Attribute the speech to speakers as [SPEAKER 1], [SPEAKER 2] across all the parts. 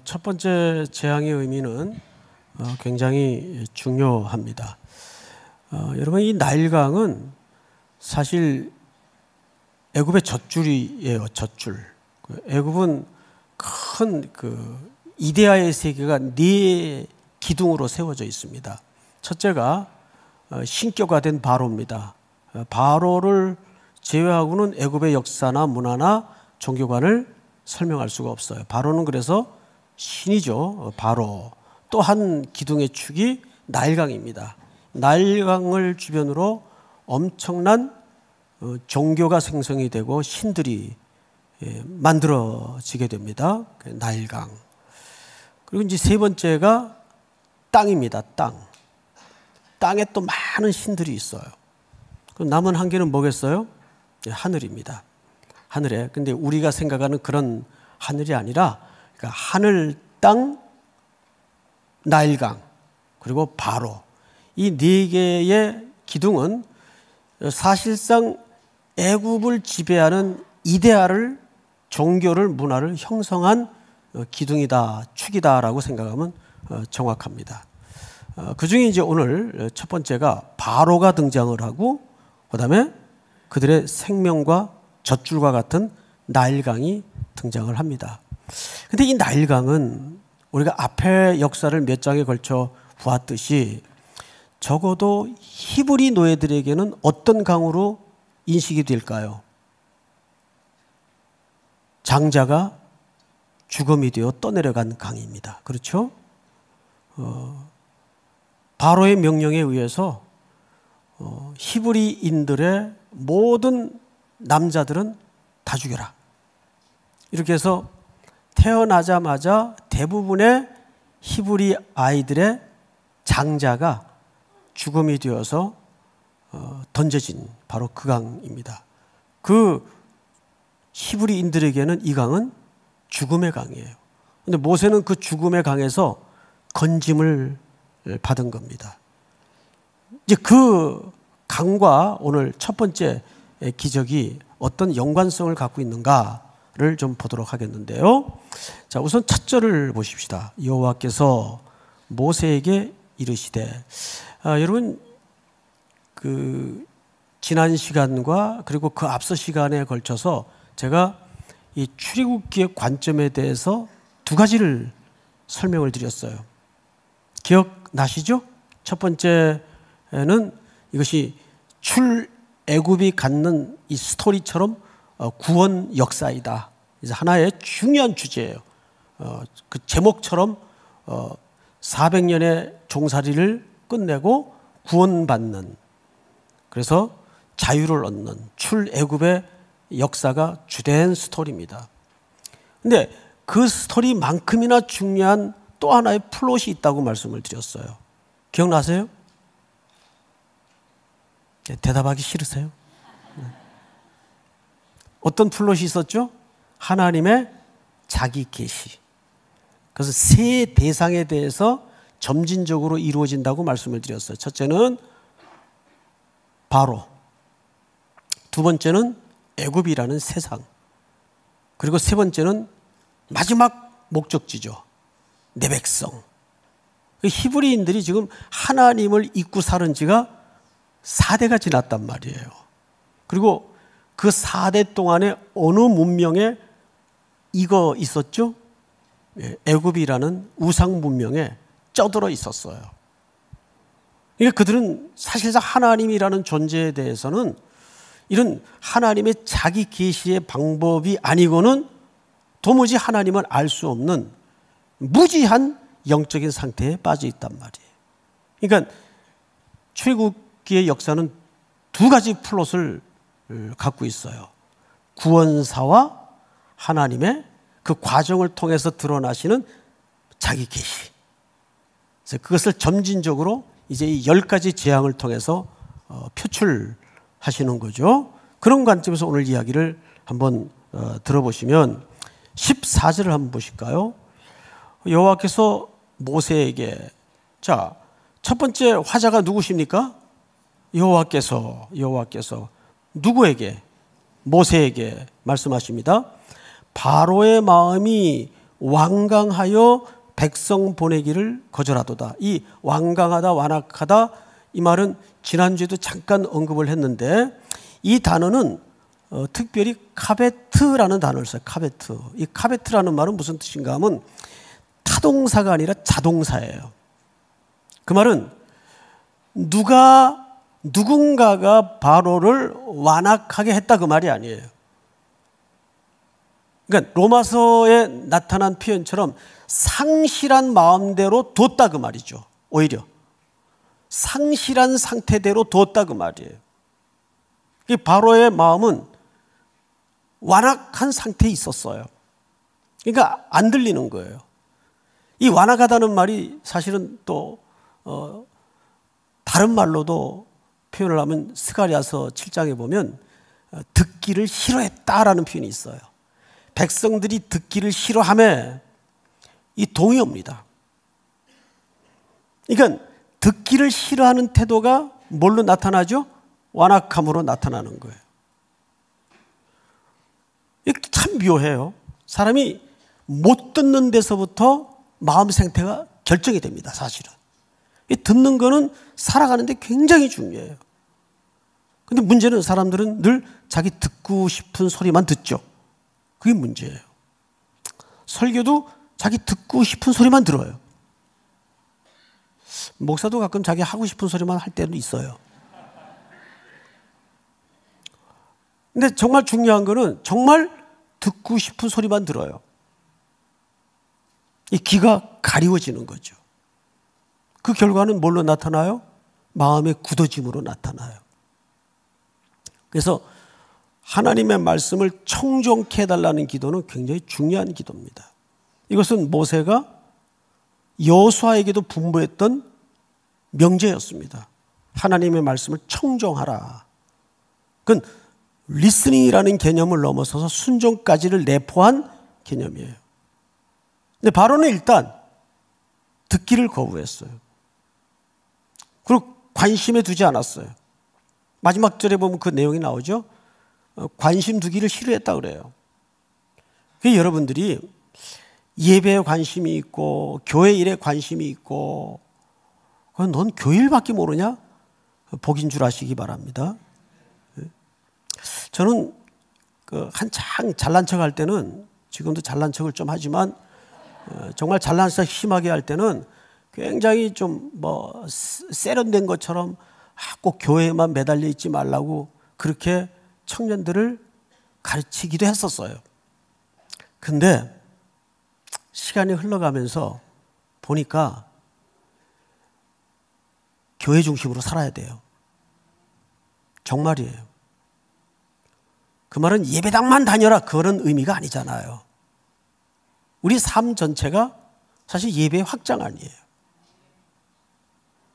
[SPEAKER 1] 첫 번째 재앙의 의미는 굉장히 중요합니다. 여러분, 이 나일강은 사실 애굽의 젖줄이에요. 젖줄. 애굽은 큰 이데아의 세계가 네 기둥으로 세워져 있습니다. 첫째가 신격화 된 바로입니다. 바로를 제외하고는 애굽의 역사나 문화나 종교관을 설명할 수가 없어요. 바로는 그래서 신이죠. 바로. 또 한 기둥의 축이 나일강입니다. 나일강을 주변으로 엄청난 종교가 생성이 되고 신들이 만들어지게 됩니다. 나일강. 그리고 이제 세 번째가 땅입니다. 땅. 땅에 또 많은 신들이 있어요. 그럼 남은 한 개는 뭐겠어요? 하늘입니다. 하늘에. 근데 우리가 생각하는 그런 하늘이 아니라, 그러니까 하늘, 땅, 나일강, 그리고 바로. 이 네 개의 기둥은 사실상 애굽을 지배하는 이데아를, 종교를, 문화를 형성한 기둥이다, 축이다라고 생각하면 정확합니다. 그 중에 이제 오늘 첫 번째가 바로가 등장을 하고, 그 다음에 그들의 생명과 젖줄과 같은 나일강이 등장을 합니다. 근데 이 나일강은 우리가 앞에 역사를 몇 장에 걸쳐 보았듯이 적어도 히브리 노예들에게는 어떤 강으로 인식이 될까요? 장자가 죽음이 되어 떠내려간 강입니다. 그렇죠? 바로의 명령에 의해서 히브리인들의 모든 남자들은 다 죽여라. 이렇게 해서 태어나자마자 대부분의 히브리 아이들의 장자가 죽음이 되어서 던져진 바로 그 강입니다. 그 히브리인들에게는 이 강은 죽음의 강이에요. 그런데 모세는 그 죽음의 강에서 건짐을 받은 겁니다. 이제 그 강과 오늘 첫 번째 기적이 어떤 연관성을 갖고 있는가를 좀 보도록 하겠는데요. 자, 우선 첫 절을 보십시다. 여호와께서 모세에게 이르시되. 여러분, 지난 시간과 그리고 그 앞서 시간에 걸쳐서 제가 이 출애굽기의 관점에 대해서 두 가지를 설명을 드렸어요. 기억나시죠? 첫 번째는 이것이 출애굽이 갖는 이 스토리처럼 구원 역사이다. 이제 하나의 중요한 주제예요. 그 제목처럼 400년의 종살이를 끝내고 구원받는, 그래서 자유를 얻는 출애굽의 역사가 주된 스토리입니다. 근데 그 스토리만큼이나 중요한 또 하나의 플롯이 있다고 말씀을 드렸어요. 기억나세요? 대답하기 싫으세요? 어떤 플롯이 있었죠? 하나님의 자기 계시. 그래서 세 대상에 대해서 점진적으로 이루어진다고 말씀을 드렸어요. 첫째는 바로, 두 번째는 애굽이라는 세상, 그리고 세 번째는 마지막 목적지죠. 내 백성. 히브리인들이 지금 하나님을 잊고 살은 지가 4대가 지났단 말이에요. 그리고 그 4대 동안에 어느 문명에 이거 있었죠? 애굽이라는 우상 문명에 쩌들어 있었어요. 그러니까 그들은 사실상 하나님이라는 존재에 대해서는 이런 하나님의 자기 계시의 방법이 아니고는 도무지 하나님을 알 수 없는 무지한 영적인 상태에 빠져 있단 말이에요. 그러니까 출애굽기의 역사는 두 가지 플롯을 갖고 있어요. 구원사와 하나님의 그 과정을 통해서 드러나시는 자기 계시. 그래서 그것을 점진적으로 이제 이 10가지 재앙을 통해서 표출하시는 거죠. 그런 관점에서 오늘 이야기를 한번 들어보시면 14절을 한번 보실까요? 여호와께서 모세에게, 자, 첫 번째 화자가 누구십니까? 여호와께서 누구에게? 모세에게 말씀하십니다. 바로의 마음이 완강하여 백성 보내기를 거절하도다. 이 완강하다, 완악하다, 이 말은 지난주에도 잠깐 언급을 했는데, 이 단어는 특별히 카베트라는 단어를 써요. 카베트. 이 카베트라는 말은 무슨 뜻인가 하면 타동사가 아니라 자동사예요. 그 말은 누군가가 바로를 완악하게 했다 그 말이 아니에요. 그러니까 로마서에 나타난 표현처럼 상실한 마음대로 뒀다 그 말이죠. 오히려 상실한 상태대로 뒀다 그 말이에요. 이 바로의 마음은 완악한 상태에 있었어요. 그러니까 안 들리는 거예요. 이 완악하다는 말이 사실은 또 다른 말로도 표현을 하면 스가랴서 7장에 보면 듣기를 싫어했다라는 표현이 있어요. 백성들이 듣기를 싫어하며 이 동이 옵니다. 그러니까 듣기를 싫어하는 태도가 뭘로 나타나죠? 완악함으로 나타나는 거예요. 이게 참 묘해요. 사람이 못 듣는 데서부터 마음 상태가 결정이 됩니다. 사실은. 듣는 거는 살아가는데 굉장히 중요해요. 근데 문제는 사람들은 늘 자기 듣고 싶은 소리만 듣죠. 그게 문제예요. 설교도 자기 듣고 싶은 소리만 들어요. 목사도 가끔 자기 하고 싶은 소리만 할 때도 있어요. 근데 정말 중요한 거는 정말 듣고 싶은 소리만 들어요. 이 귀가 가리워지는 거죠. 그 결과는 뭘로 나타나요? 마음의 굳어짐으로 나타나요. 그래서 하나님의 말씀을 청종케 해달라는 기도는 굉장히 중요한 기도입니다. 이것은 모세가 여호수아에게도 분부했던 명제였습니다. 하나님의 말씀을 청종하라. 그건 리스닝이라는 개념을 넘어서서 순종까지를 내포한 개념이에요. 근데 바로는 일단 듣기를 거부했어요. 그리고 관심에 두지 않았어요. 마지막 절에 보면 그 내용이 나오죠. 관심 두기를 싫어했다 그래요. 그게 여러분들이 예배에 관심이 있고 교회 일에 관심이 있고 넌 교회 일밖에 모르냐? 복인 줄 아시기 바랍니다. 저는 한창 잘난 척할 때는, 지금도 잘난 척을 좀 하지만 정말 잘난 척 심하게 할 때는 굉장히 좀 세련된 것처럼 꼭 교회에만 매달려 있지 말라고 그렇게 청년들을 가르치기도 했었어요. 근데 시간이 흘러가면서 보니까 교회 중심으로 살아야 돼요. 정말이에요. 그 말은 예배당만 다녀라 그런 의미가 아니잖아요. 우리 삶 전체가 사실 예배의 확장 아니에요.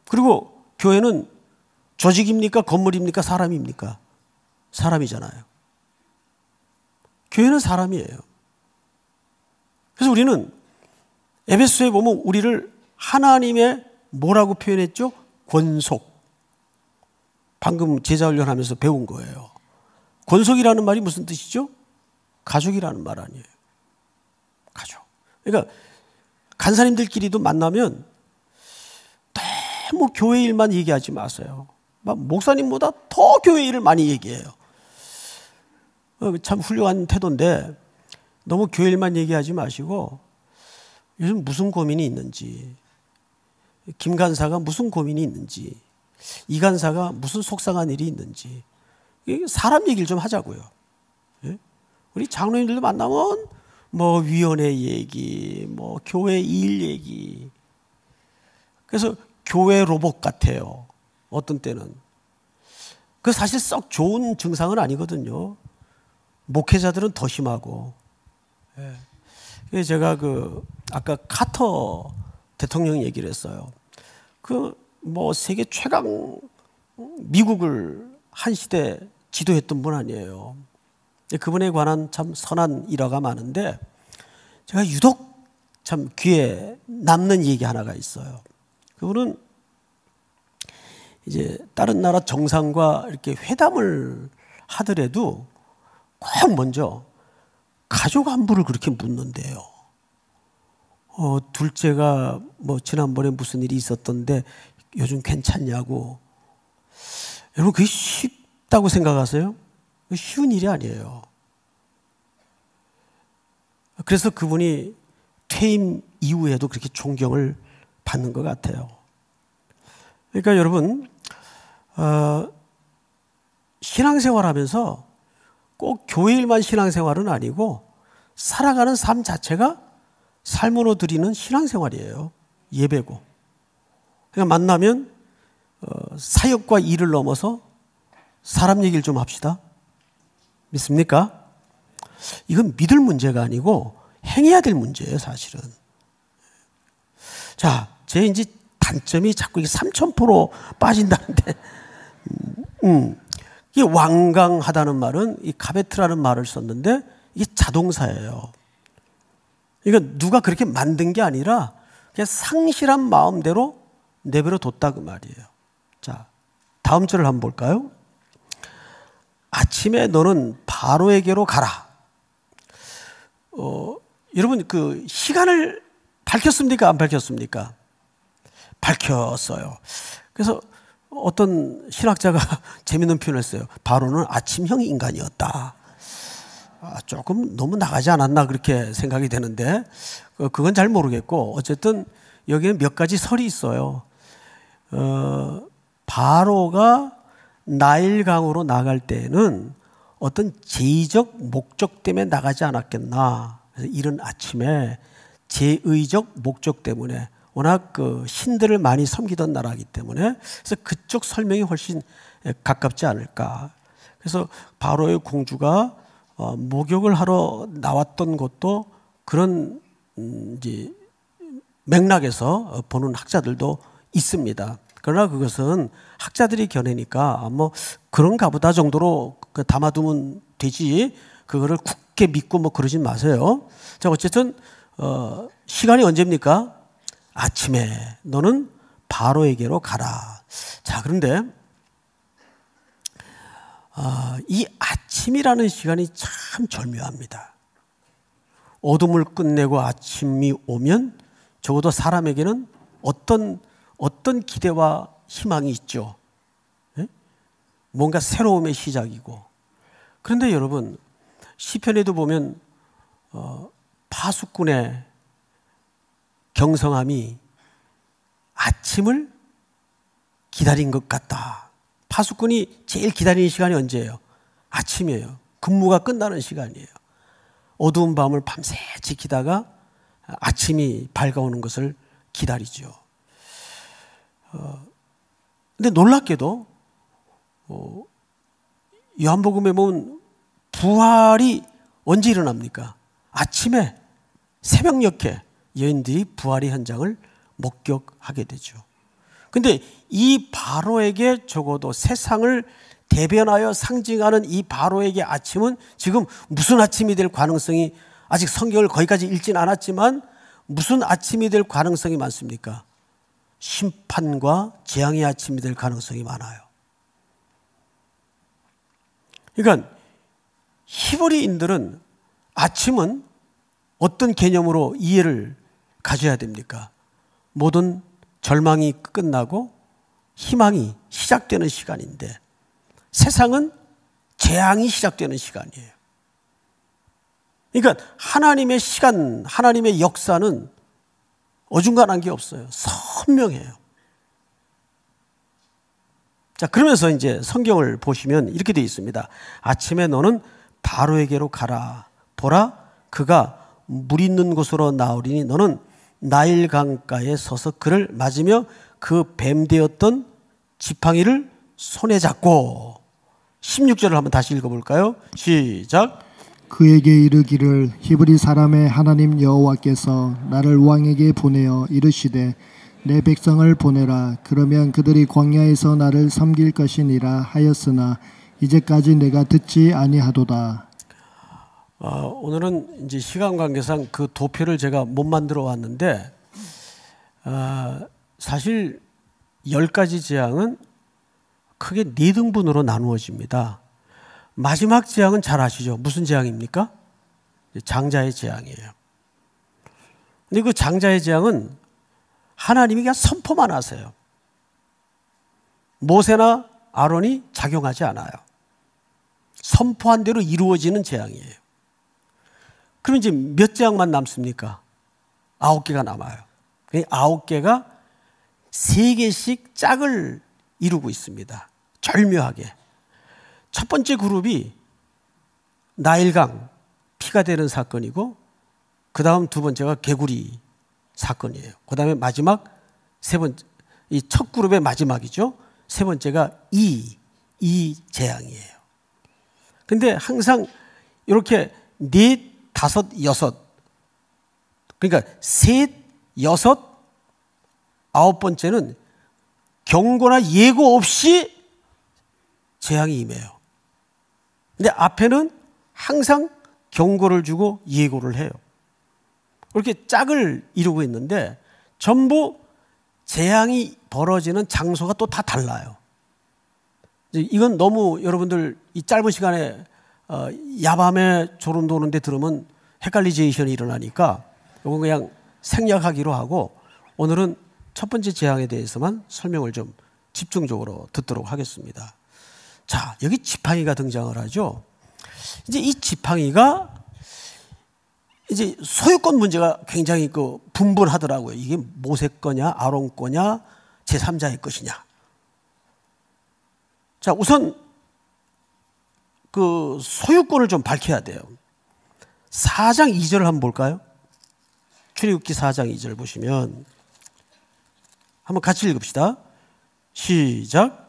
[SPEAKER 1] 그리고 교회는 조직입니까? 건물입니까? 사람입니까? 사람이잖아요. 교회는 사람이에요. 그래서 우리는 에베소에 보면 우리를 하나님의 뭐라고 표현했죠? 권속. 방금 제자훈련하면서 배운 거예요. 권속이라는 말이 무슨 뜻이죠? 가족이라는 말 아니에요. 가족. 그러니까 간사님들끼리도 만나면 너무 교회 일만 얘기하지 마세요. 목사님보다 더 교회 일을 많이 얘기해요. 참 훌륭한 태도인데 너무 교회 일만 얘기하지 마시고 요즘 무슨 고민이 있는지, 김 간사가 무슨 고민이 있는지, 이 간사가 무슨 속상한 일이 있는지 사람 얘기를 좀 하자고요. 우리 장로님들도 만나면 위원회 얘기, 교회 일 얘기. 그래서 교회 로봇 같아요. 어떤 때는. 그 사실 썩 좋은 증상은 아니거든요. 목회자들은 더 심하고. 그래서 제가 아까 카터 대통령 얘기를 했어요. 세계 최강 미국을 한 시대 지도했던 분 아니에요. 그분에 관한 참 선한 일화가 많은데 제가 유독 참 귀에 남는 얘기 하나가 있어요. 그분은 이제 다른 나라 정상과 이렇게 회담을 하더라도 꼭 먼저 가족 안부를 그렇게 묻는데요. 둘째가 뭐 지난번에 무슨 일이 있었던데 요즘 괜찮냐고. 여러분 그게 쉽다고 생각하세요? 쉬운 일이 아니에요. 그래서 그분이 퇴임 이후에도 그렇게 존경을 받는 것 같아요. 그러니까 여러분 신앙생활하면서 꼭 교회 일만 신앙생활은 아니고 살아가는 삶 자체가 삶으로 드리는 신앙생활이에요. 예배고. 그러니까 만나면 사역과 일을 넘어서 사람 얘기를 좀 합시다. 믿습니까? 이건 믿을 문제가 아니고 행해야 될 문제예요, 사실은. 자, 제 이제 단점이 자꾸 이게 3000% 빠진다는데, 이게 완강하다는 말은 이 가베트라는 말을 썼는데 이게 자동사예요. 그러니까 누가 그렇게 만든 게 아니라 그냥 상실한 마음대로 내버려 뒀다 그 말이에요. 자, 다음 절을 한번 볼까요? 아침에 너는 바로에게로 가라. 여러분 그 시간을 밝혔습니까? 안 밝혔습니까? 밝혔어요. 그래서 어떤 신학자가 재밌는 표현을 했어요. 바로는 아침형 인간이었다. 조금 너무 나가지 않았나 그렇게 생각이 되는데 그건 잘 모르겠고 어쨌든 여기는 몇 가지 설이 있어요. 바로가 나일강으로 나갈 때에는 어떤 제의적 목적 때문에 나가지 않았겠나. 그래서 이른 아침에 제의적 목적 때문에 워낙 그 신들을 많이 섬기던 나라이기 때문에 그래서 그쪽 설명이 훨씬 가깝지 않을까. 그래서 바로의 공주가 목욕을 하러 나왔던 것도 그런 이제 맥락에서 보는 학자들도 있습니다. 그러나 그것은 학자들이 겨내니까 뭐 그런가 보다 정도로 담아두면 되지 그거를 굳게 믿고 뭐 그러진 마세요. 자, 어쨌든 시간이 언제입니까? 아침에 너는 바로에게로 가라. 자, 그런데 이 아침이라는 시간이 참 절묘합니다. 어둠을 끝내고 아침이 오면 적어도 사람에게는 어떤 기대와 희망이 있죠. 네? 뭔가 새로움의 시작이고. 그런데 여러분 시편에도 보면 파수꾼의 경성함이 아침을 기다린 것 같다. 파수꾼이 제일 기다리는 시간이 언제예요? 아침이에요. 근무가 끝나는 시간이에요. 어두운 밤을 밤새 지키다가 아침이 밝아오는 것을 기다리죠. 근데 놀랍게도 요한복음에 보면 부활이 언제 일어납니까? 아침에 새벽녘에 여인들이 부활의 현장을 목격하게 되죠. 근데 이 바로에게 적어도 세상을 대변하여 상징하는 이 바로에게 아침은 지금 무슨 아침이 될 가능성이 아직 성경을 거기까지 읽진 않았지만 무슨 아침이 될 가능성이 많습니까? 심판과 재앙의 아침이 될 가능성이 많아요. 그러니까 히브리인들은 아침은 어떤 개념으로 이해를 가져야 됩니까? 모든 절망이 끝나고 희망이 시작되는 시간인데 세상은 재앙이 시작되는 시간이에요. 그러니까 하나님의 시간, 하나님의 역사는 어중간한 게 없어요. 선명해요. 자, 그러면서 이제 성경을 보시면 이렇게 되어 있습니다. 아침에 너는 바로에게로 가라. 보라, 그가 물 있는 곳으로 나오리니 너는 나일 강가에 서서 그를 맞으며 그 뱀되었던 지팡이를 손에 잡고 16절을 한번 다시 읽어볼까요? 시작.
[SPEAKER 2] 그에게 이르기를 히브리 사람의 하나님 여호와께서 나를 왕에게 보내어 이르시되 내 백성을 보내라. 그러면 그들이 광야에서 나를 섬길 것이니라 하였으나 이제까지 내가 듣지 아니하도다.
[SPEAKER 1] 오늘은 이제 시간 관계상 그 도표를 제가 못 만들어 왔는데 사실 10가지 재앙은 크게 4등분으로 나누어집니다. 마지막 재앙은 잘 아시죠? 무슨 재앙입니까? 장자의 재앙이에요. 근데 그 장자의 재앙은 하나님이 그냥 선포만 하세요. 모세나 아론이 작용하지 않아요. 선포한 대로 이루어지는 재앙이에요. 그럼 이제 몇 재앙만 남습니까? 9개가 남아요. 9개가 3개씩 짝을 이루고 있습니다. 절묘하게. 첫 번째 그룹이 나일강, 피가 되는 사건이고, 그 다음 두 번째가 개구리 사건이에요. 그 다음에 마지막 세 번째, 이 첫 그룹의 마지막이죠. 세 번째가 이 재앙이에요. 근데 항상 이렇게 넷, 다섯, 여섯, 그러니까 셋, 여섯, 9번째는 경고나 예고 없이 재앙이 임해요. 근데 앞에는 항상 경고를 주고 예고를 해요. 이렇게 짝을 이루고 있는데 전부 재앙이 벌어지는 장소가 또 다 달라요. 이건 너무 여러분들 이 짧은 시간에 야밤에 졸음 도는데 들으면 헷갈리제이션이 일어나니까 이건 그냥 생략하기로 하고 오늘은 첫 번째 재앙에 대해서만 설명을 좀 집중적으로 듣도록 하겠습니다. 자, 여기 지팡이가 등장을 하죠. 이제 이 지팡이가 이제 소유권 문제가 굉장히 분분하더라고요. 이게 모세 거냐, 아론 거냐, 제3자의 것이냐. 자, 우선 그 소유권을 좀 밝혀야 돼요. 4장 2절을 한번 볼까요? 출애굽기 4장 2절 보시면 한번 같이 읽읍시다. 시작.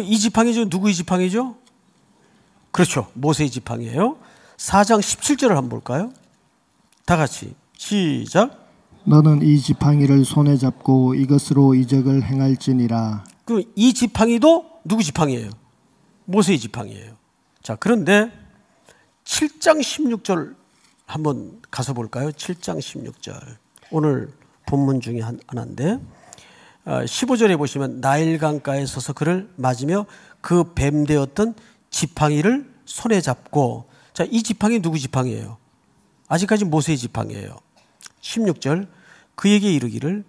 [SPEAKER 1] 이 지팡이죠. 누구의 지팡이죠? 그렇죠. 모세의 지팡이에요. 4장 17절을 한번 볼까요? 다 같이 시작.
[SPEAKER 2] 너는 이 지팡이를 손에 잡고 이것으로 이적을 행할지니라.
[SPEAKER 1] 이 지팡이도 누구 지팡이에요? 모세의 지팡이에요. 자, 그런데 7장 16절 한번 가서 볼까요? 7장 16절. 오늘 본문 중에 하나인데 15절에 보시면 나일강가에 서서 그를 맞으며 그 뱀되었던 지팡이를 손에 잡고, 자, 이 지팡이 누구 지팡이에요? 아직까지 모세의 지팡이에요. 16절 그에게 이르기를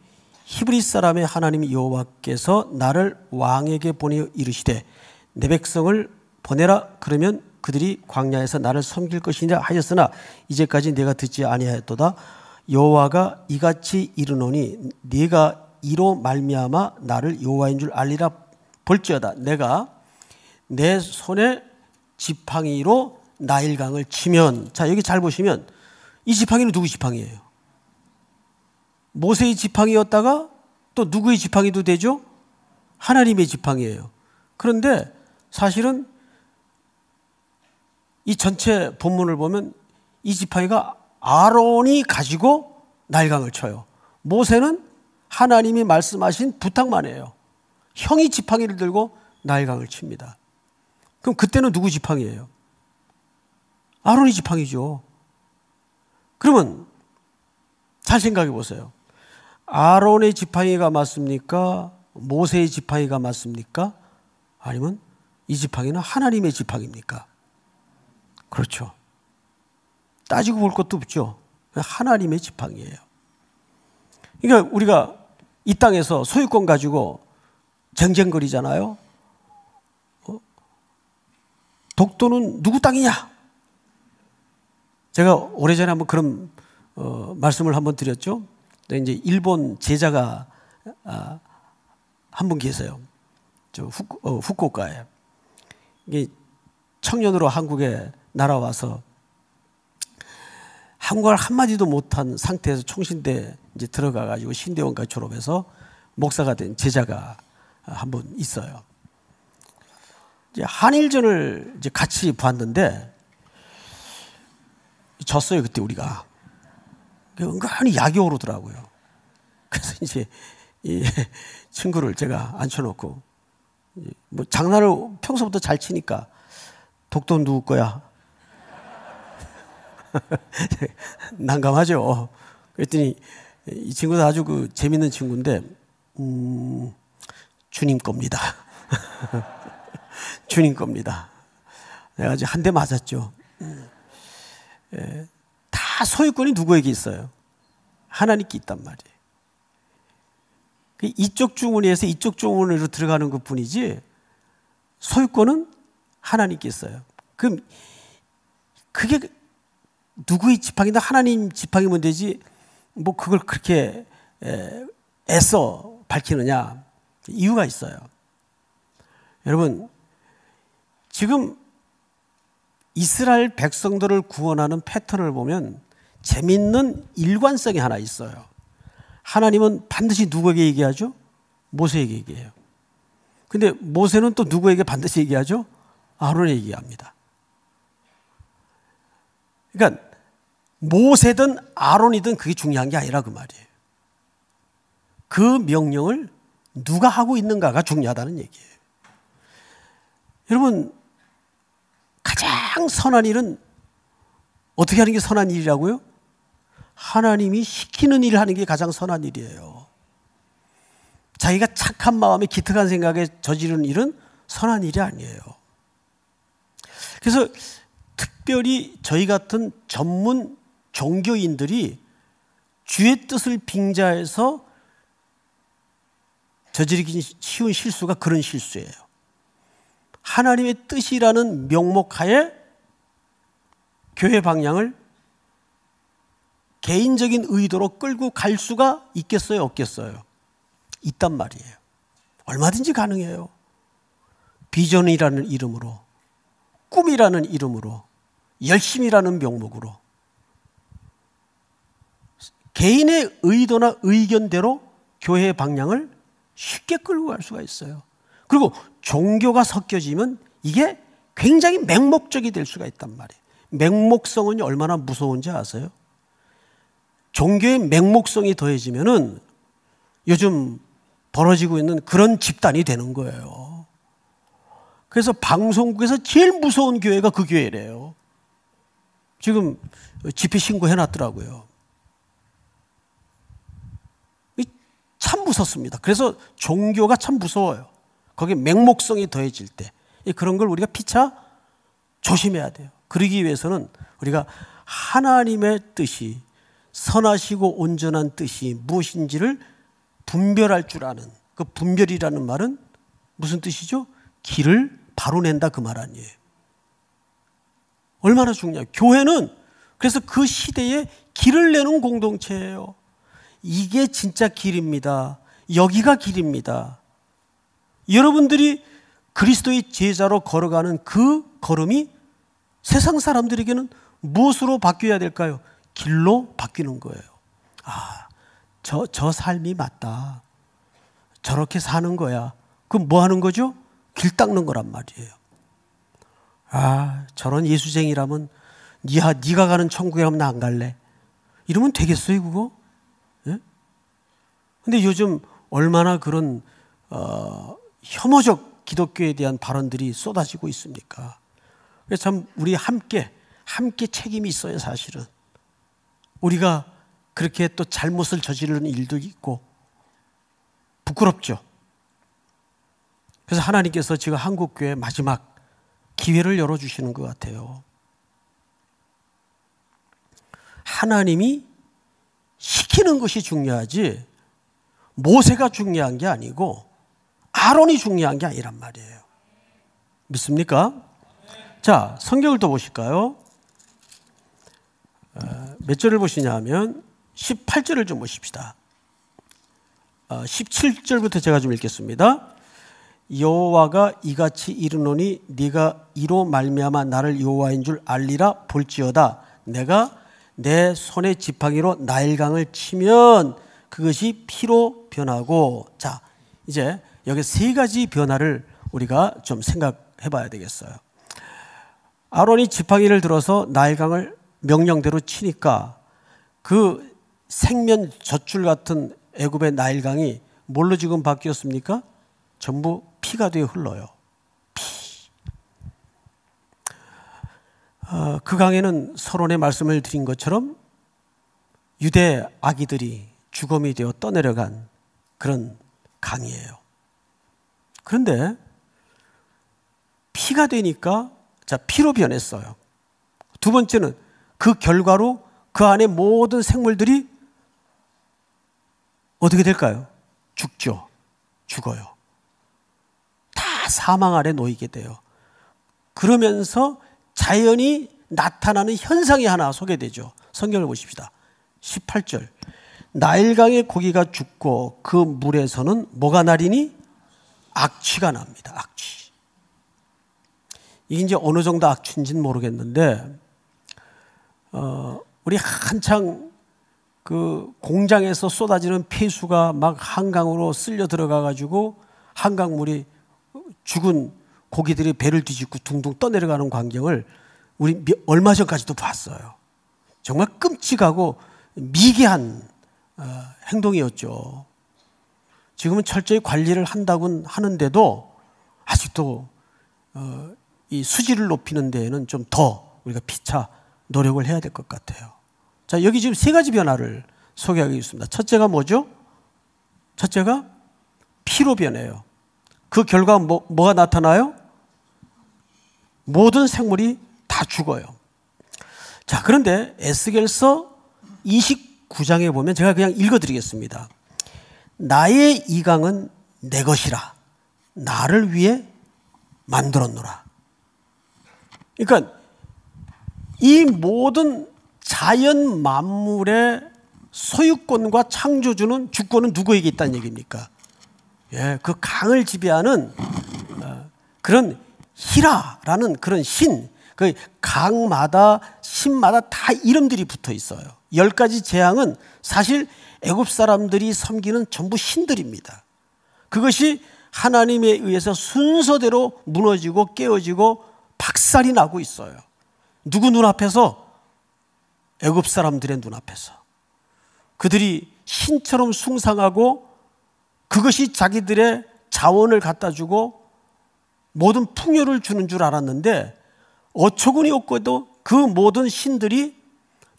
[SPEAKER 1] 히브리 사람의 하나님 여호와께서 나를 왕에게 보내어 이르시되 내 백성을 보내라. 그러면 그들이 광야에서 나를 섬길 것이냐 하였으나 이제까지 내가 듣지 아니하였도다. 여호와가 이같이 이르노니 네가 이로 말미암아 나를 여호와인 줄 알리라. 볼지어다 내가 내 손에 지팡이로 나일강을 치면, 자, 여기 잘 보시면 이 지팡이는 누구 지팡이에요? 모세의 지팡이였다가 또 누구의 지팡이도 되죠? 하나님의 지팡이에요. 그런데 사실은 이 전체 본문을 보면 이 지팡이가 아론이 가지고 나일강을 쳐요. 모세는 하나님이 말씀하신 부탁만 해요. 형이 지팡이를 들고 나일강을 칩니다. 그럼 그때는 누구 지팡이에요? 아론이 지팡이죠. 그러면 잘 생각해 보세요. 아론의 지팡이가 맞습니까? 모세의 지팡이가 맞습니까? 아니면 이 지팡이는 하나님의 지팡이입니까? 그렇죠. 따지고 볼 것도 없죠. 하나님의 지팡이에요. 그러니까 우리가 이 땅에서 소유권 가지고 쟁쟁거리잖아요. 독도는 누구 땅이냐? 제가 오래전에 한번 그런 말씀을 한번 드렸죠. 근데 이제 일본 제자가 한 분 계세요. 저 후쿠오카에. 이게 청년으로 한국에 날아와서 한국어를 한마디도 못한 상태에서 총신대 이제 들어가가지고 신대원까지 졸업해서 목사가 된 제자가 한 분 있어요. 이제 한일전을 이제 같이 봤는데 졌어요, 그때 우리가. 은근히 약이 오르더라고요. 그래서 이제 이 친구를 제가 앉혀놓고 뭐 장난을 평소부터 잘 치니까 독도 누구 거야? 난감하죠. 그랬더니 이 친구도 아주 재밌는 친구인데 주님 겁니다. 주님 겁니다. 내가 이제 한 대 맞았죠. 다 소유권이 누구에게 있어요? 하나님께 있단 말이에요. 이쪽 주머니에서 이쪽 주머니로 들어가는 것 뿐이지 소유권은 하나님께 있어요. 그럼 그게 누구의 지팡이다? 하나님 지팡이면 되지 뭐 그걸 그렇게 애써 밝히느냐? 이유가 있어요. 여러분, 지금 이스라엘 백성들을 구원하는 패턴을 보면 재밌는 일관성이 하나 있어요. 하나님은 반드시 누구에게 얘기하죠? 모세에게 얘기해요. 근데 모세는 또 누구에게 반드시 얘기하죠? 아론에게 얘기합니다. 그러니까 모세든 아론이든 그게 중요한 게 아니라 그 말이에요. 그 명령을 누가 하고 있는가가 중요하다는 얘기예요. 여러분, 가장 선한 일은 어떻게 하는 게 선한 일이라고요? 하나님이 시키는 일을 하는 게 가장 선한 일이에요. 자기가 착한 마음에 기특한 생각에 저지른 일은 선한 일이 아니에요. 그래서 특별히 저희 같은 전문 종교인들이 주의 뜻을 빙자해서 저지르기 쉬운 실수가 그런 실수예요. 하나님의 뜻이라는 명목하에 교회 방향을 개인적인 의도로 끌고 갈 수가 있겠어요? 없겠어요? 있단 말이에요. 얼마든지 가능해요. 비전이라는 이름으로, 꿈이라는 이름으로, 열심이라는 명목으로 개인의 의도나 의견대로 교회의 방향을 쉽게 끌고 갈 수가 있어요. 그리고 종교가 섞여지면 이게 굉장히 맹목적이 될 수가 있단 말이에요. 맹목성은 얼마나 무서운지 아세요? 종교의 맹목성이 더해지면은 요즘 벌어지고 있는 그런 집단이 되는 거예요. 그래서 방송국에서 제일 무서운 교회가 그 교회래요. 지금 집회 신고해놨더라고요. 참 무섭습니다. 그래서 종교가 참 무서워요. 거기에 맹목성이 더해질 때 그런 걸 우리가 피차 조심해야 돼요. 그러기 위해서는 우리가 하나님의 뜻이 선하시고 온전한 뜻이 무엇인지를 분별할 줄 아는, 그 분별이라는 말은 무슨 뜻이죠? 길을 바로 낸다 그 말 아니에요. 얼마나 중요해요. 교회는 그래서 그 시대에 길을 내는 공동체예요. 이게 진짜 길입니다. 여기가 길입니다. 여러분들이 그리스도의 제자로 걸어가는 그 걸음이 세상 사람들에게는 무엇으로 바뀌어야 될까요? 길로 바뀌는 거예요. 아, 저 삶이 맞다. 저렇게 사는 거야. 그럼 뭐 하는 거죠? 길 닦는 거란 말이에요. 아, 저런 예수쟁이라면 네가 가는 천국에 가면 나 안 갈래. 이러면 되겠어요, 그거? 예? 근데 요즘 얼마나 그런 혐오적 기독교에 대한 발언들이 쏟아지고 있습니까? 그래서 참 우리 함께 책임이 있어요, 사실은. 우리가 그렇게 또 잘못을 저지르는 일도 있고 부끄럽죠. 그래서 하나님께서 지금 한국교회 마지막 기회를 열어주시는 것 같아요. 하나님이 시키는 것이 중요하지 모세가 중요한 게 아니고 아론이 중요한 게 아니란 말이에요. 믿습니까? 자, 성경을 또 보실까요? 몇 절을 보시냐 하면 18절을 좀 보십시다. 17절부터 제가 좀 읽겠습니다. 여호와가 이같이 이르노니 네가 이로 말미암아 나를 여호와인 줄 알리라. 볼지어다 내가 내 손의 지팡이로 나일강을 치면 그것이 피로 변하고. 자, 이제 여기 세 가지 변화를 우리가 좀 생각해 봐야 되겠어요. 아론이 지팡이를 들어서 나일강을 명령대로 치니까 그 생면 젖줄 같은 애굽의 나일강이 뭘로 지금 바뀌었습니까? 전부 피가 되어 흘러요. 피. 그 강에는 서론의 말씀을 드린 것처럼 유대 아기들이 죽음이 되어 떠내려간 그런 강이에요. 그런데 피가 되니까 자, 피로 변했어요. 두 번째는 그 결과로 그 안에 모든 생물들이 어떻게 될까요? 죽죠. 죽어요. 다 사망 아래 놓이게 돼요. 그러면서 자연이 나타나는 현상이 하나 소개되죠. 성경을 보십시다. 18절. 나일강의 고기가 죽고 그 물에서는 뭐가 나리니? 악취가 납니다. 악취. 이게 이제 어느 정도 악취인지는 모르겠는데, 우리 한창 그 공장에서 쏟아지는 폐수가 막 한강으로 쓸려 들어가가지고 한강물이 죽은 고기들이 배를 뒤집고 둥둥 떠내려가는 광경을 우리 얼마 전까지도 봤어요. 정말 끔찍하고 미개한 행동이었죠. 지금은 철저히 관리를 한다고는 하는데도 아직도 이 수질을 높이는 데에는 좀 더 우리가 피차 노력을 해야 될 것 같아요. 자, 여기 지금 세 가지 변화를 소개하겠습니다. 첫째가 뭐죠? 첫째가 피로 변해요. 그 결과 뭐가 나타나요? 모든 생물이 다 죽어요. 자, 그런데 에스겔서 29장에 보면 제가 그냥 읽어드리겠습니다. 나의 이강은 내 것이라 나를 위해 만들었노라. 그러니까 이 모든 자연 만물의 소유권과 창조주는 주권은 누구에게 있다는 얘기입니까? 예, 그 강을 지배하는 그런 히라라는 그런 신, 그 강마다 신마다 다 이름들이 붙어 있어요. 10가지 재앙은 사실 애굽 사람들이 섬기는 전부 신들입니다. 그것이 하나님에 의해서 순서대로 무너지고 깨어지고 박살이 나고 있어요. 누구 눈앞에서? 애굽 사람들의 눈앞에서. 그들이 신처럼 숭상하고 그것이 자기들의 자원을 갖다 주고 모든 풍요를 주는 줄 알았는데 어처구니 없고도 그 모든 신들이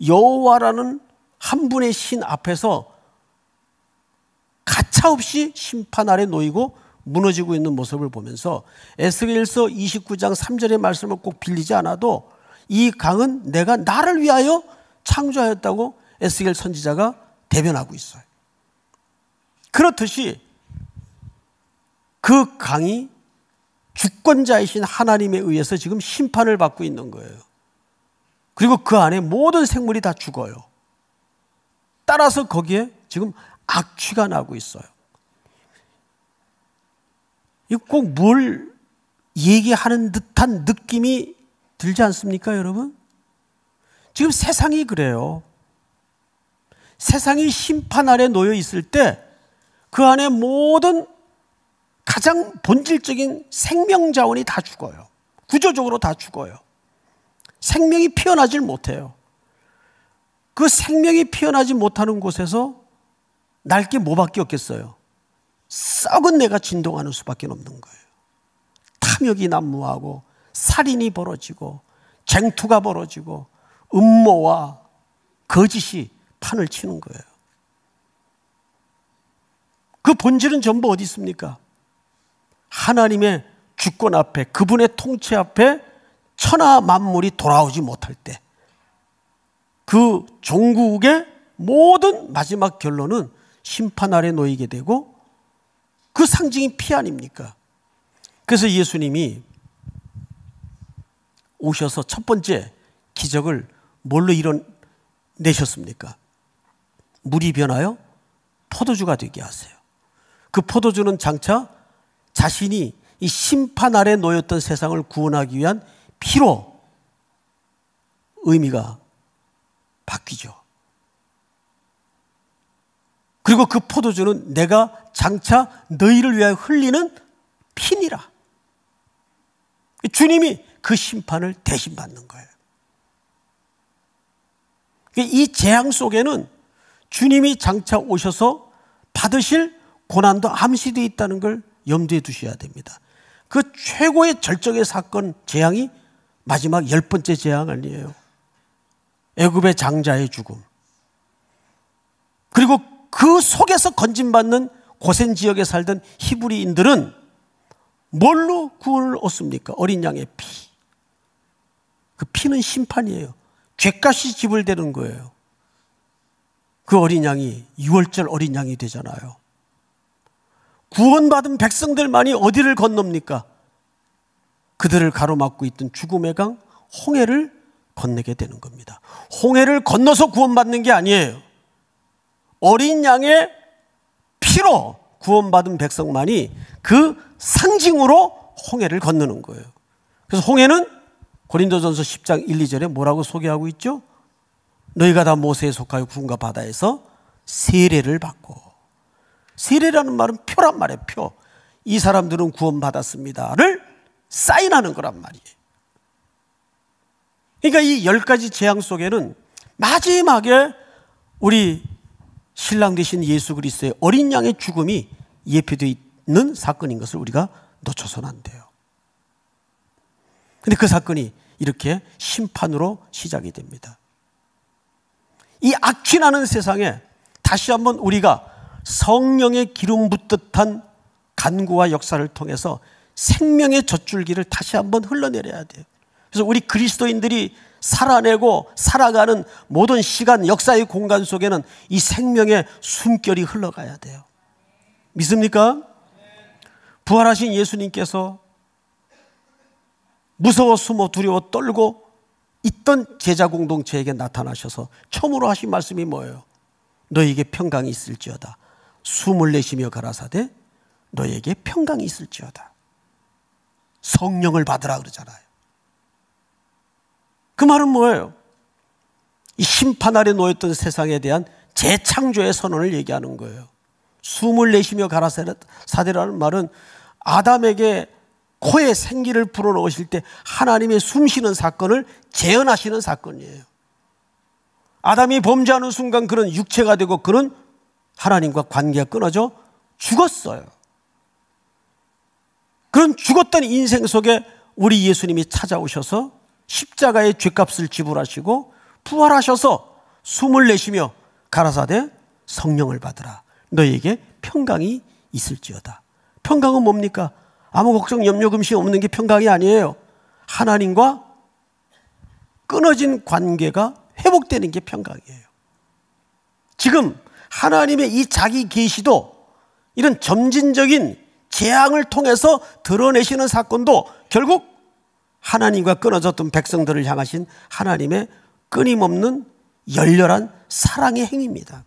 [SPEAKER 1] 여호와라는 한 분의 신 앞에서 가차없이 심판 아래 놓이고 무너지고 있는 모습을 보면서 에스겔서 29장 3절의 말씀을 꼭 빌리지 않아도 이 강은 내가 나를 위하여 창조하였다고 에스겔 선지자가 대변하고 있어요. 그렇듯이 그 강이 주권자이신 하나님에 의해서 지금 심판을 받고 있는 거예요. 그리고 그 안에 모든 생물이 다 죽어요. 따라서 거기에 지금 악취가 나고 있어요. 이거 꼭 뭘 얘기하는 듯한 느낌이 들지 않습니까, 여러분? 지금 세상이 그래요. 세상이 심판 아래 놓여 있을 때 그 안에 모든 가장 본질적인 생명 자원이 다 죽어요. 구조적으로 다 죽어요. 생명이 피어나질 못해요. 그 생명이 피어나지 못하는 곳에서 날 게 뭐밖에 없겠어요? 썩은 내가 진동하는 수밖에 없는 거예요. 탐욕이 난무하고 살인이 벌어지고 쟁투가 벌어지고 음모와 거짓이 판을 치는 거예요. 그 본질은 전부 어디 있습니까? 하나님의 주권 앞에, 그분의 통치 앞에 천하 만물이 돌아오지 못할 때 그 종국의 모든 마지막 결론은 심판 아래 놓이게 되고 그 상징이 피 아닙니까? 그래서 예수님이 오셔서 첫 번째 기적을 뭘로 이뤄내셨습니까? 물이 변하여 포도주가 되게 하세요. 그 포도주는 장차 자신이 이 심판 아래 놓였던 세상을 구원하기 위한 피로 의미가 바뀌죠. 그리고 그 포도주는 내가 장차 너희를 위하여 흘리는 피니라. 주님이 그 심판을 대신 받는 거예요. 이 재앙 속에는 주님이 장차 오셔서 받으실 고난도 암시되어 있다는 걸 염두에 두셔야 됩니다. 그 최고의 절정의 사건, 재앙이 마지막 10번째 재앙 아니에요. 애굽의 장자의 죽음. 그리고 그 속에서 건진받는 고센 지역에 살던 히브리인들은 뭘로 구원을 얻습니까? 어린 양의 피. 그 피는 심판이에요. 죄값이 지불되는 거예요. 그 어린 양이 6월절 어린 양이 되잖아요. 구원받은 백성들만이 어디를 건넙니까? 그들을 가로막고 있던 죽음의 강 홍해를 건너게 되는 겁니다. 홍해를 건너서 구원받는 게 아니에요. 어린 양의 피로 구원받은 백성만이 그 상징으로 홍해를 건너는 거예요. 그래서 홍해는 고린도전서 10장 1, 2절에 뭐라고 소개하고 있죠? 너희가 다 모세에 속하여 구름과 바다에서 세례를 받고, 세례라는 말은 표란 말이에요. 표. 이 사람들은 구원받았습니다를 사인하는 거란 말이에요. 그러니까 이 10가지 재앙 속에는 마지막에 우리 신랑 되신 예수 그리스도의 어린 양의 죽음이 예표되어 있는 사건인 것을 우리가 놓쳐서는 안 돼요. 그런데 그 사건이 이렇게 심판으로 시작이 됩니다. 이 악취나는 세상에 다시 한번 우리가 성령의 기름 붓듯한 간구와 역사를 통해서 생명의 젖줄기를 다시 한번 흘러내려야 돼요. 그래서 우리 그리스도인들이 살아내고 살아가는 모든 시간, 역사의 공간 속에는 이 생명의 숨결이 흘러가야 돼요. 믿습니까? 부활하신 예수님께서 무서워 숨어 두려워 떨고 있던 제자 공동체에게 나타나셔서 처음으로 하신 말씀이 뭐예요? 너희에게 평강이 있을지어다. 숨을 내쉬며 가라사대 너희에게 평강이 있을지어다. 성령을 받으라 그러잖아요. 그 말은 뭐예요? 이 심판 아래 놓였던 세상에 대한 재창조의 선언을 얘기하는 거예요. 숨을 내쉬며 가라사대라는 말은 아담에게 코에 생기를 불어넣으실 때 하나님의 숨쉬는 사건을 재현하시는 사건이에요. 아담이 범죄하는 순간 그는 육체가 되고 그는 하나님과 관계가 끊어져 죽었어요. 그런 죽었던 인생 속에 우리 예수님이 찾아오셔서 십자가의 죄값을 지불하시고 부활하셔서 숨을 내쉬며 가라사대 성령을 받으라. 너희에게 평강이 있을지어다. 평강은 뭡니까? 아무 걱정 염려 금심 없는 게 평강이 아니에요. 하나님과 끊어진 관계가 회복되는 게 평강이에요. 지금 하나님의 이 자기 계시도 이런 점진적인 재앙을 통해서 드러내시는 사건도 결국 하나님과 끊어졌던 백성들을 향하신 하나님의 끊임없는 열렬한 사랑의 행위입니다.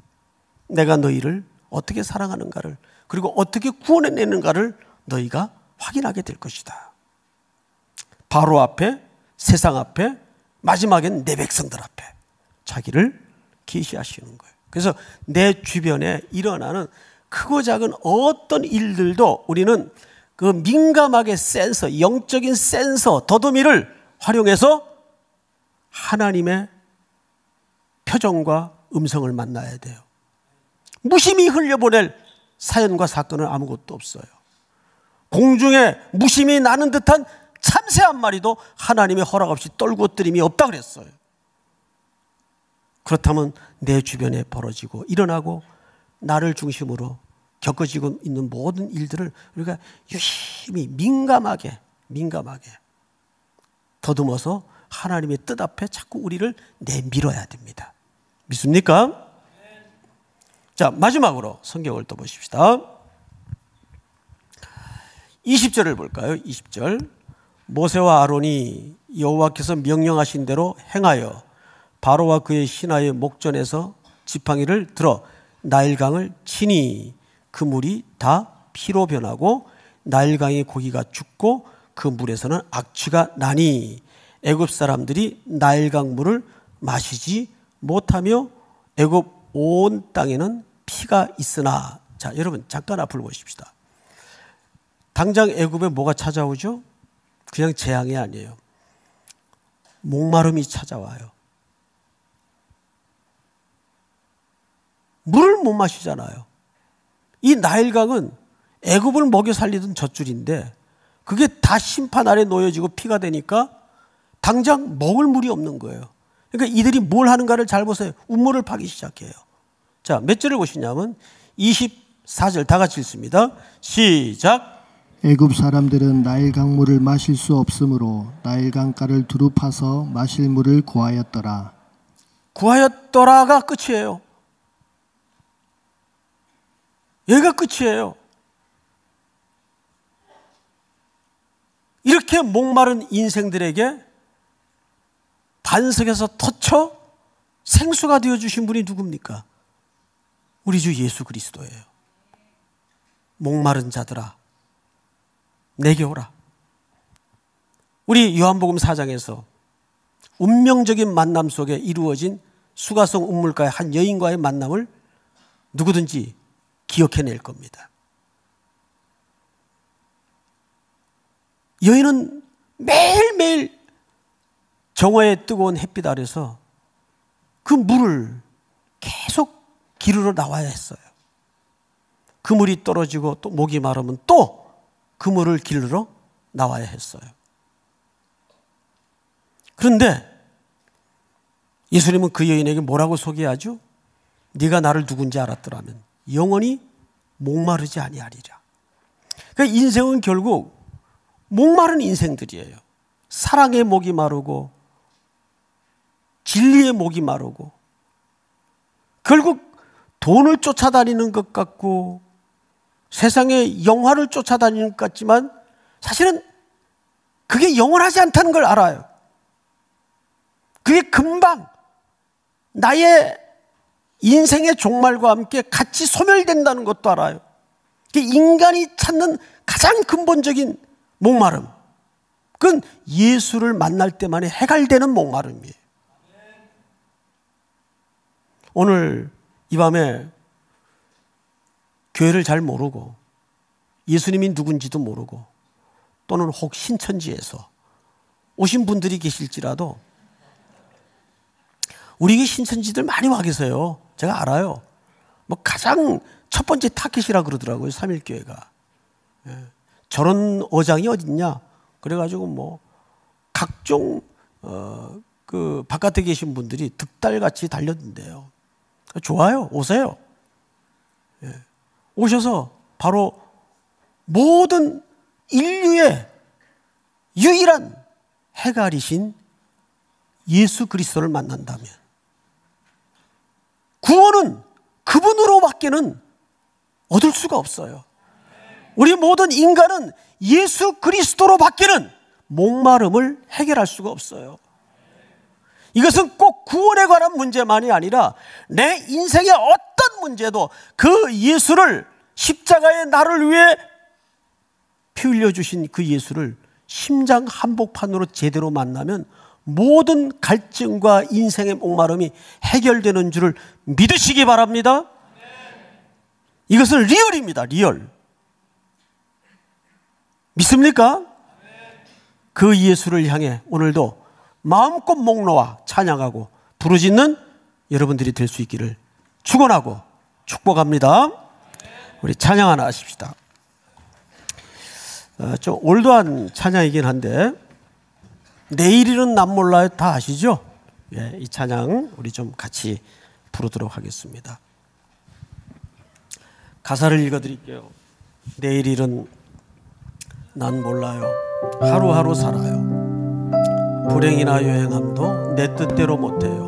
[SPEAKER 1] 내가 너희를 어떻게 사랑하는가를, 그리고 어떻게 구원해내는가를 너희가 확인하게 될 것이다. 바로 앞에, 세상 앞에, 마지막엔 내 백성들 앞에 자기를 계시하시는 거예요. 그래서 내 주변에 일어나는 크고 작은 어떤 일들도 우리는 그 민감하게 센서, 영적인 센서, 더듬이를 활용해서 하나님의 표정과 음성을 만나야 돼요. 무심히 흘려보낼 사연과 사건은 아무것도 없어요. 공중에 무심히 나는 듯한 참새 한 마리도 하나님의 허락 없이 떨고 엎드림이 없다 그랬어요. 그렇다면 내 주변에 벌어지고 일어나고 나를 중심으로 겪어지고 있는 모든 일들을 우리가 유심히 민감하게 더듬어서 하나님의 뜻 앞에 자꾸 우리를 내밀어야 됩니다. 믿습니까? 자, 마지막으로 성경을 또 보십시다. 20절을 볼까요? 20절. 모세와 아론이 여호와께서 명령하신 대로 행하여 바로와 그의 신하의 목전에서 지팡이를 들어 나일강을 치니 그 물이 다 피로 변하고 나일강의 고기가 죽고 그 물에서는 악취가 나니 애굽 사람들이 나일강 물을 마시지 못하며 애굽 온 땅에는 피가 있으나. 자, 여러분 잠깐 앞을 보십시다. 당장 애굽에 뭐가 찾아오죠? 그냥 재앙이 아니에요. 목마름이 찾아와요. 물을 못 마시잖아요. 이 나일강은 애굽을 먹여 살리던 젖줄인데 그게 다 심판 아래 놓여지고 피가 되니까 당장 먹을 물이 없는 거예요. 그러니까 이들이 뭘 하는가를 잘 보세요. 우물을 파기 시작해요. 자, 몇 절을 보시냐면 24절 다 같이 읽습니다. 시작.
[SPEAKER 2] 애굽 사람들은 나일 강물을 마실 수 없으므로 나일 강가를 두루 파서 마실 물을 구하였더라.
[SPEAKER 1] 구하였더라가 끝이에요. 얘가 끝이에요. 이렇게 목마른 인생들에게 반석에서 터쳐 생수가 되어주신 분이 누굽니까? 우리 주 예수 그리스도예요. 목마른 자들아 내게 오라. 우리 요한복음 4장에서 운명적인 만남 속에 이루어진 수가성 운물가의 한 여인과의 만남을 누구든지 기억해낼 겁니다. 여인은 매일매일 정오의 뜨거운 햇빛 아래서 그 물을 계속 기르러 나와야 했어요. 그 물이 떨어지고 또 목이 마르면 또 그 물을 기르러 나와야 했어요. 그런데 예수님은 그 여인에게 뭐라고 소개하죠? 네가 나를 누군지 알았더라면 영원히 목마르지 아니하리라. 그러니까 인생은 결국 목마른 인생들이에요. 사랑의 목이 마르고 진리의 목이 마르고 결국 돈을 쫓아다니는 것 같고 세상의 영화를 쫓아다니는 것 같지만 사실은 그게 영원하지 않다는 걸 알아요. 그게 금방 나의 인생의 종말과 함께 같이 소멸된다는 것도 알아요. 인간이 찾는 가장 근본적인 목마름, 그건 예수를 만날 때만이 해갈되는 목마름이에요. 오늘 이 밤에 교회를 잘 모르고 예수님이 누군지도 모르고 또는 혹 신천지에서 오신 분들이 계실지라도 우리 신천지들 많이 와 계세요. 제가 알아요. 뭐 가장 첫 번째 타켓이라 그러더라고요. 3.1교회가. 저런 어장이 어딨냐. 그래가지고 뭐 각종 그 바깥에 계신 분들이 득달같이 달렸는데요. 좋아요. 오세요. 오셔서 바로 모든 인류의 유일한 해갈이신 예수 그리스도를 만난다면 구원은 그분으로밖에는 얻을 수가 없어요. 우리 모든 인간은 예수 그리스도로밖에는 목마름을 해결할 수가 없어요. 이것은 꼭 구원에 관한 문제만이 아니라 내 인생의 어떤 문제도 그 예수를 십자가의 나를 위해 피 흘려주신 그 예수를 심장 한복판으로 제대로 만나면 모든 갈증과 인생의 목마름이 해결되는 줄을 믿으시기 바랍니다. 이것은 리얼입니다. 리얼. 믿습니까? 그 예수를 향해 오늘도 마음껏 목 놓아 찬양하고 부르짖는 여러분들이 될 수 있기를 축원하고 축복합니다. 우리 찬양 하나 하십시다. 좀 올드한 찬양이긴 한데 내일이는 남 몰라요 다 아시죠? 예, 이 찬양 우리 좀 같이 부르도록 하겠습니다. 가사를 읽어드릴게요. 내일일은 난 몰라요. 하루하루 살아요. 불행이나 여행함도 내 뜻대로 못해요.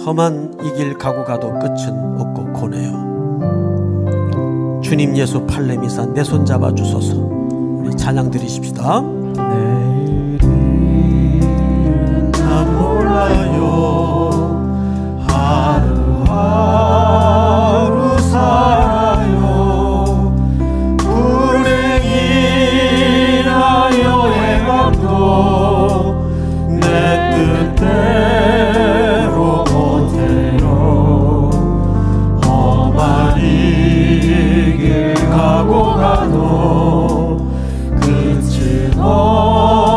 [SPEAKER 1] 험한 이 길 가고 가도 끝은 없고 고네요. 주님 예수 팔레미사 내 손 잡아 주소서. 우리 찬양 드리십시다.
[SPEAKER 3] 내일은 난 몰라요. 하루하루 살아요. 불행이나 여행함도 내 뜻대로 못해요. 험한 이 길 가고 가도 끝은 없고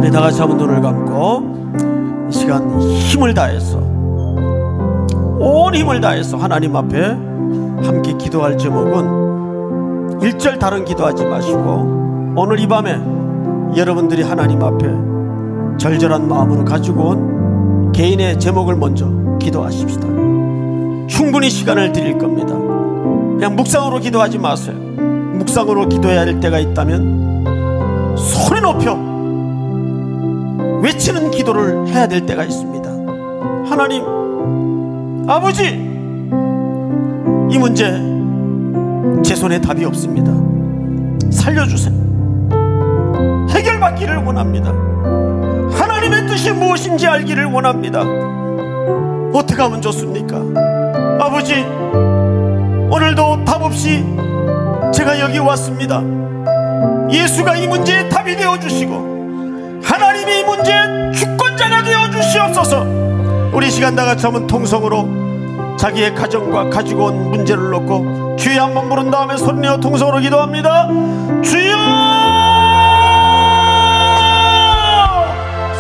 [SPEAKER 1] 우리 다 같이 한번 눈을 감고 이 시간 힘을 다해서, 온 힘을 다해서 하나님 앞에 함께 기도할 제목은 1절 다른 기도하지 마시고 오늘 이 밤에 여러분들이 하나님 앞에 절절한 마음으로 가지고 온 개인의 제목을 먼저 기도하십시다. 충분히 시간을 드릴 겁니다. 그냥 묵상으로 기도하지 마세요. 묵상으로 기도해야 할 때가 있다면 소리 높여 외치는 기도를 해야 될 때가 있습니다. 하나님 아버지, 이 문제 제 손에 답이 없습니다. 살려주세요. 해결받기를 원합니다. 하나님의 뜻이 무엇인지 알기를 원합니다. 어떻게 하면 좋습니까? 아버지, 오늘도 답 없이 제가 여기 왔습니다. 예수가 이 문제의 답이 되어주시고 하나님이 이 문제의 주권자가 되어주시옵소서. 우리 시간 다 같이 한번 통성으로 자기의 가정과 가지고 온 문제를 놓고 주여 한번 부른 다음에 소리내어 통성으로 기도합니다. 주여!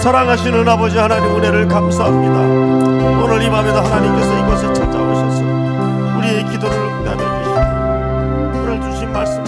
[SPEAKER 1] 사랑하시는 아버지 하나님, 은혜를 감사합니다. 오늘 이 밤에도 하나님께서 이곳에 찾아오셔서 우리의 기도를 응답해 주시고 오늘 주신 말씀